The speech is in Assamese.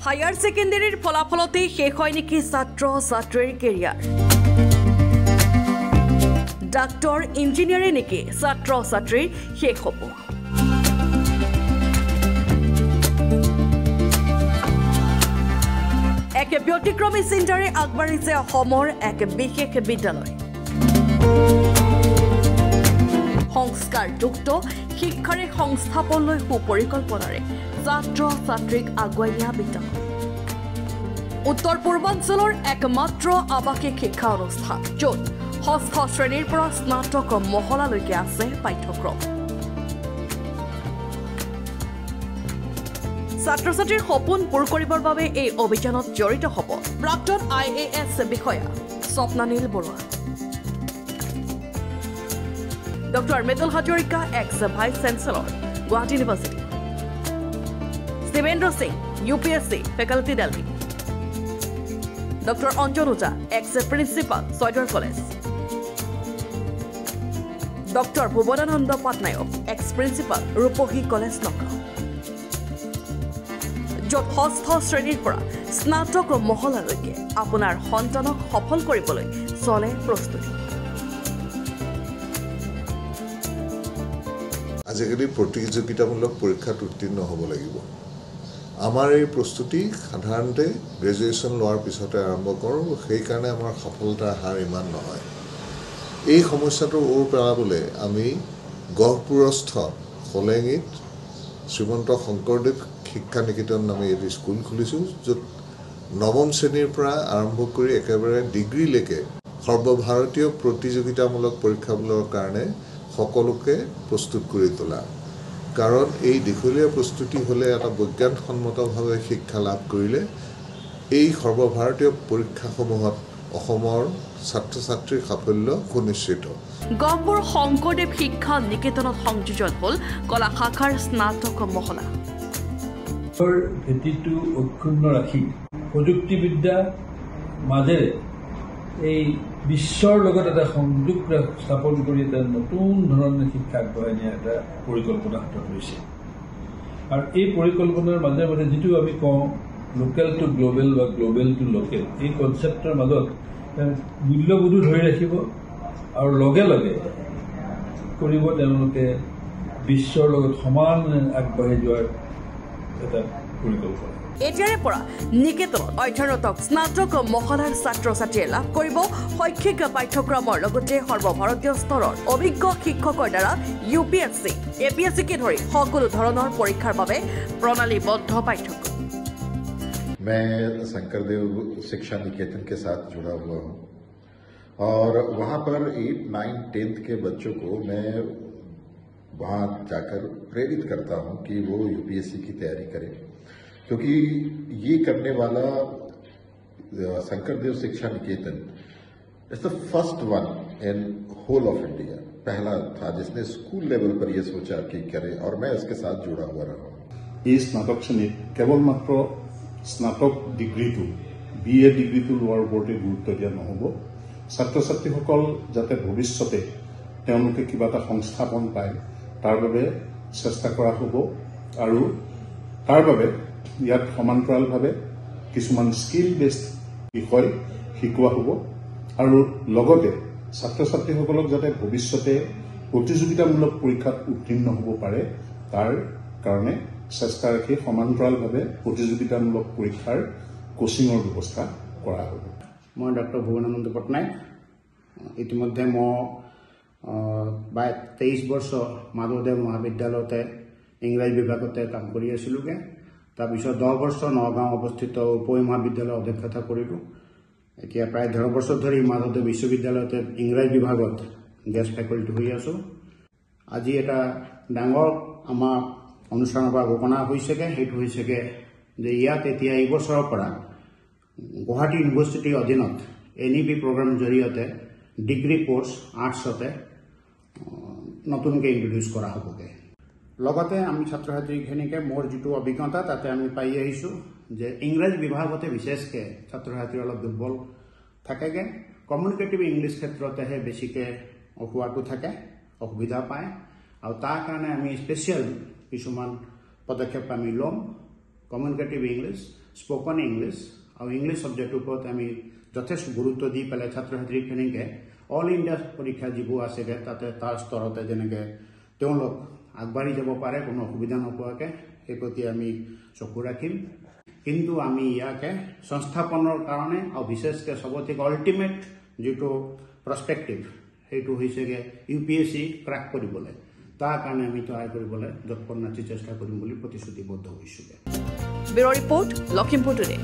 হায়াৰ ছেকেণ্ডেৰীৰ ফলাফলতেই শেষ হয় নেকি ছাত্ৰ ছাত্ৰীৰ কেৰিয়াৰ ডাক্তৰ ইঞ্জিনিয়াৰে নেকি ছাত্ৰ ছাত্ৰীৰ শেষ হ'ব এক ব্যতিক্ৰমী চিন্তাৰে আগবাঢ়িছে অসমৰ এক বিশেষ বিদ্যালয় সংস্কাৰযুক্ত শিক্ষাৰে সংস্থাপনলৈ সুপৰিকল্পনাৰে ছাত্ৰ ছাত্ৰীক আগুৱাই নিয়া বিদ্যালয় উত্তৰ পূৰ্বাঞ্চলৰ একমাত্ৰ আৱাসিক শিক্ষা অনুষ্ঠান য'ত ষষ্ঠ শ্ৰেণীৰ পৰা স্নাতক মহলালৈকে আছে পাঠ্যক্ৰম ছাত্ৰ ছাত্ৰীৰ সপোন পূৰ কৰিবৰ বাবে এই অভিযানত জড়িত হ'ব প্ৰাক্তন IAS বিষয়া Swapnanil Barua doctor Mridul Hazarika ex vice chancellor Guwahati university Shivendra Singh UPSC faculty Delhi doctor Anjan Oja ex principal Chaiduar college doctor Bhubanananda Patnaik ex principal Rupahi college Nagaon য'ত ষষ্ঠ শ্ৰেণীৰ পৰা স্নাতক মহলালৈকে আপোনাৰ সন্তানক সফল কৰিবলৈ চলে প্ৰস্তুতি আজিকালি প্ৰতিযোগিতামূলক পৰীক্ষাত উত্তীৰ্ণ হ'ব লাগিব আমাৰ এই প্ৰস্তুতি সাধাৰণতে গ্ৰেজুৱেশ্যন লোৱাৰ পিছতে আৰম্ভ কৰোঁ সেইকাৰণে আমাৰ সফলতাৰ হাৰ ইমান নহয় এই সমস্যাটো ওৰ পেলাবলৈ আমি গহপুৰস্থ খলেঙিত শ্ৰীমন্ত শংকৰদেৱ শিক্ষা নিকেতন নামে এটি স্কুল খুলিছোঁ য'ত নৱম শ্ৰেণীৰ পৰা আৰম্ভ কৰি একেবাৰে ডিগ্ৰীলৈকে সৰ্বভাৰতীয় প্ৰতিযোগিতামূলক পৰীক্ষাবোৰৰ কাৰণে সকলোকে প্ৰস্তুত কৰি তোলা কাৰণ এই দীঘলীয়া প্ৰস্তুতি হ'লে এটা বৈজ্ঞানসন্মতভাৱে শিক্ষা লাভ কৰিলে এই সৰ্বভাৰতীয় পৰীক্ষাসমূহত অসমৰ ছাত্ৰ ছাত্ৰীৰ সাফল্য সুনিশ্চিত গহপুৰ শংকৰদেৱ শিক্ষা নিকেতনত সংযোজন হ'ল কলা শাখাৰ স্নাতক মহলা ভেটিটো অক্ষুণ্ণ ৰাখি প্ৰযুক্তিবিদ্যা মাজেৰে এই বিশ্বৰ লগত এটা সংযোগ স্থাপন কৰি এটা নতুন ধৰণৰ শিক্ষা আগবঢ়াই নিয়া এটা পৰিকল্পনা হাতত লৈছে আৰু এই পৰিকল্পনাৰ মাজে মাজে যিটো আমি কওঁ লোকেল টু গ্ল'বেল বা গ্ল'বেল টু লোকেল এই কনচেপ্টৰ মাজত মূল্যবোধো ধৰি ৰাখিব আৰু লগে লগে কৰিব তেওঁলোকে বিশ্বৰ লগত সমান আগবাঢ়ি যোৱাৰ এটা পৰিকল্পনা এতিয়াৰে পৰা নিকেতনত অধ্যয়নৰত স্নাতক মহলাৰ ছাত্ৰ ছাত্ৰীয়ে লাভ কৰিব শৈক্ষিক পাঠ্যক্ৰমৰ লগতে সৰ্বভাৰতীয় স্তৰৰ অভিজ্ঞ শিক্ষকৰ দ্বাৰা UPSC APSCকে ধৰি সকলো ধৰণৰ পৰীক্ষাৰ বাবে প্ৰণালীবদ্ধ পাঠ্যক্ৰম मैं शंकरदेव शिक्षा निकेतन के साथ जुड़ा हुआ हूं और वहां पर 8, 9, 10th के बच्चों को मैं वहां जाकर प्रेरित करता हूं कि वो UPSC की तैयारी करें क्योंकि ये करने वाला Sankardev Shiksha Niketan is the first one in whole of India पहला था जिसने स्कूल लेवल पर ये सोचा कि करे और मैं इसके साथ जुड़ा हुआ रहा हूं এই স্নাতক শ্ৰেণীত কেৱল মাত্ৰ স্নাতক ডিগ্ৰীটো BA ডিগ্ৰীটো লোৱাৰ ওপৰতে গুৰুত্ব দিয়া নহ'ব ছাত্ৰ ছাত্ৰীসকল যাতে ভৱিষ্যতে তেওঁলোকে কিবা এটা সংস্থাপন পায় তাৰ বাবে চেষ্টা কৰা হ'ব আৰু তাৰ বাবে ইয়াত সমান্তৰালভাৱে কিছুমান স্কিল বেছড বিষয় শিকোৱা হ'ব আৰু লগতে ছাত্ৰ ছাত্ৰীসকলক যাতে ভৱিষ্যতে প্ৰতিযোগিতামূলক পৰীক্ষাত উত্তীৰ্ণ হ'ব পাৰে তাৰ কাৰণে চেষ্টা ৰাখি সমান্তৰালভাৱে প্ৰতিযোগিতামূলক পৰীক্ষাৰ কোচিঙৰ ব্যৱস্থা কৰা হ'ব মই ডক্টৰ ভুৱনানন্দ পটনায়ক ইতিমধ্যে মই 23 বৰ্ষ মাধৱদেৱ মহাবিদ্যালয়তে ইংৰাজী বিভাগতে কাম কৰি আছিলোগে তাৰপিছত 10 বৰ্ষ নগাঁও অৱস্থিত উপৰি মহাবিদ্যালয়ৰ অধ্যক্ষতা কৰিলোঁ এতিয়া প্ৰায় 10 বছৰ ধৰি মাধৱদেৱ বিশ্ববিদ্যালয়তে ইংৰাজী বিভাগত গেষ্ট ফেকাল্টি হৈ আছোঁ আজি এটা ডাঙৰ আমাৰ অনুষ্ঠানৰ পৰা ঘোষণা হৈছেগে সেইটো হৈছেগে যে ইয়াত এতিয়া এই বছৰৰ পৰা গুৱাহাটী ইউনিভাৰ্চিটিৰ অধীনত NEP প্ৰগ্ৰামৰ জৰিয়তে ডিগ্ৰী কোৰ্চ আৰ্টছতে নতুনকৈ ইন্ট্ৰডিউচ কৰা হ'বগে লগতে আমি ছাত্ৰ ছাত্ৰীখিনিকে মোৰ যিটো অভিজ্ঞতা তাতে আমি পাই আহিছোঁ যে ইংৰাজী বিভাগতে বিশেষকৈ ছাত্ৰ ছাত্ৰী অলপ দুৰ্বল থাকেগে কমিউনিকেটিভ ইংলিছ ক্ষেত্ৰতেহে বেছিকৈ অসুবিধাটো থাকে অসুবিধা পায় আৰু তাৰ কাৰণে আমি স্পেচিয়েল কিছুমান পদক্ষেপ আমি ল'ম কমিউনিকেটিভ ইংলিছ স্পোকেন ইংলিছ আৰু ইংলিছ ছাবজেক্টৰ ওপৰত আমি যথেষ্ট গুৰুত্ব দি পেলাই ছাত্ৰ ছাত্ৰীক কেনেকৈ অল ইণ্ডিয়া পৰীক্ষা যিবোৰ আছেগৈ তাতে তাৰ স্তৰতে যেনেকৈ তেওঁলোক আগবাঢ়ি যাব পাৰে কোনো অসুবিধা নোপোৱাকৈ সেই প্ৰতি আমি চকু ৰাখিম কিন্তু আমি ইয়াকে সংস্থাপনৰ কাৰণে আৰু বিশেষকৈ চবতকৈ আল্টিমেট যিটো প্ৰস্পেক্টিভ সেইটো হৈছেগৈ UPSC ক্ৰাক কৰিবলৈ তাৰ কাৰণে আমি তৈয়াৰ কৰিবলৈ যৎপৰোনাস্তি চেষ্টা কৰিম বুলি প্ৰতিশ্ৰুতিবদ্ধ হৈছোগৈ। Bureau report Lakhimpur today.